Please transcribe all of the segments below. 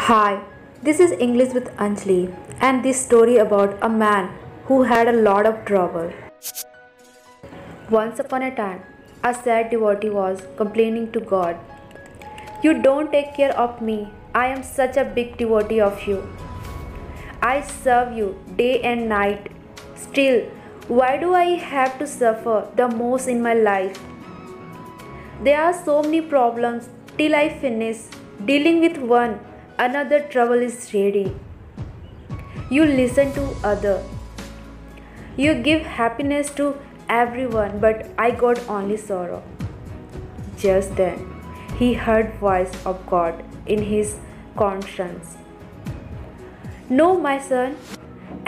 Hi, this is English with Anjali and this story about a man who had a lot of trouble. Once upon a time, a sad devotee was complaining to God, "You don't take care of me. I am such a big devotee of you. I serve you day and night. Still, why do I have to suffer the most in my life? There are so many problems till I finish dealing with one, another trouble is ready. You listen to other. You give happiness to everyone, but I got only sorrow." Just then, he heard voice of God in his conscience. "No, my son,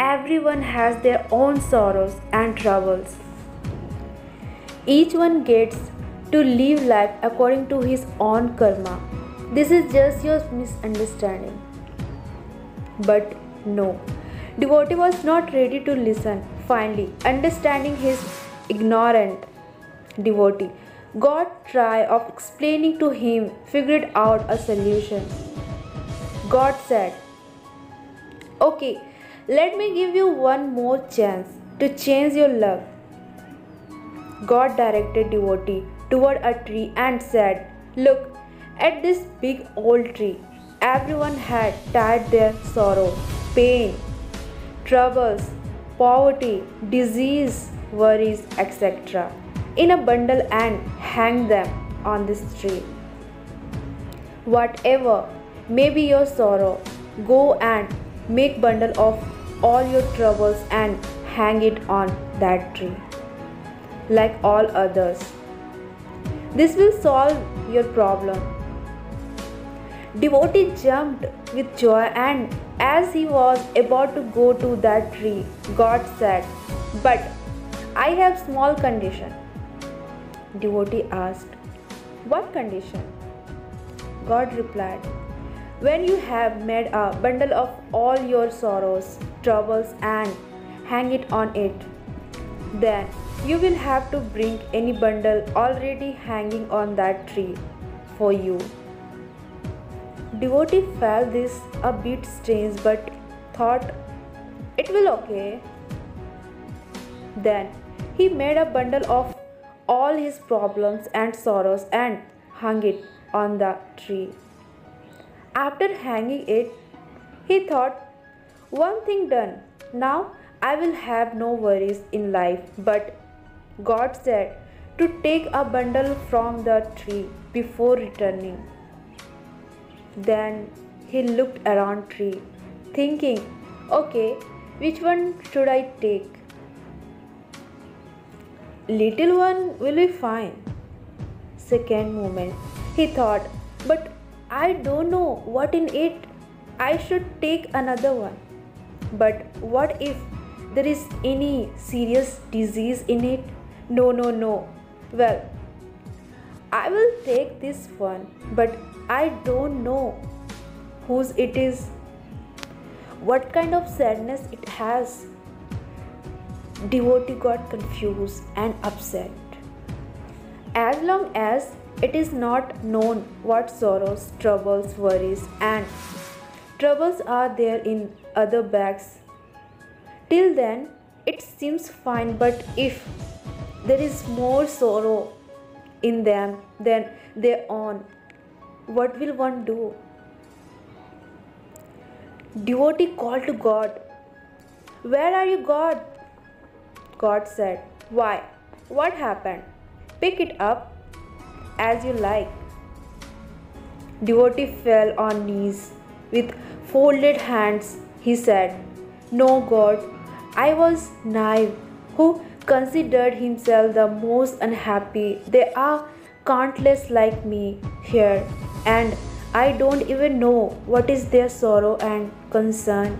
everyone has their own sorrows and troubles. Each one gets to live life according to his own karma. This is just your misunderstanding." But no, devotee was not ready to listen. Finally, understanding his ignorant devotee, God tried of explaining to him, figured out a solution. God said, "Okay, let me give you one more chance to change your luck." God directed devotee toward a tree and said, "Look at this big old tree. Everyone had tied their sorrow, pain, troubles, poverty, disease, worries, etc. in a bundle and hang them on this tree. Whatever may be your sorrow, go and make bundle of all your troubles and hang it on that tree like all others. This will solve your problem." Devotee jumped with joy, and as he was about to go to that tree, God said, "But I have small condition." Devotee asked, "What condition?" God replied, "When you have made a bundle of all your sorrows, troubles and hang it on it, then you will have to bring any bundle already hanging on that tree for you." Devotee felt this a bit strange but thought it will okay. Then he made a bundle of all his problems and sorrows and hung it on the tree. After hanging it, he thought, "One thing done. Now I will have no worries in life." But God said to take a bundle from the tree before returning. Then he looked around tree, thinking, "Okay, which one should I take? Little one will be fine." Second moment, he thought, "But I don't know what in it. I should take another one. But what if there is any serious disease in it? No. Well, I will take this one, but I don't know whose it is, what kind of sadness it has." Devotee got confused and upset. As long as it is not known what sorrows, troubles, worries, and troubles are there in other bags, till then it seems fine. But if there is more sorrow in them than their own, what will one do? Devotee called to God, "Where are you, God?" God said, "Why? What happened? Pick it up as you like." Devotee fell on knees with folded hands. He said, "No, God, I was naive who considered himself the most unhappy. There are countless like me here, and I don't even know what is their sorrow and concern.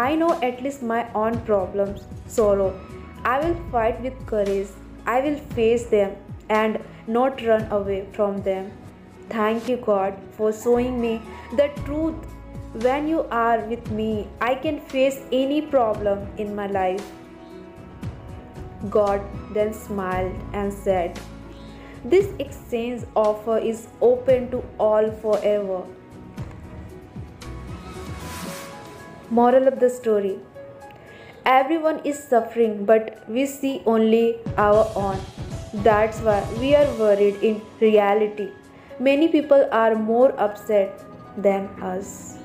I know at least my own problems, sorrow. I will fight with courage. I will face them and not run away from them. Thank you, God, for showing me the truth. When you are with me, I can face any problem in my life." God then smiled and said, "This exchange offer is open to all forever. Moral of the story: everyone is suffering, but we see only our own. That's why we are worried in reality. Many people are more upset than us.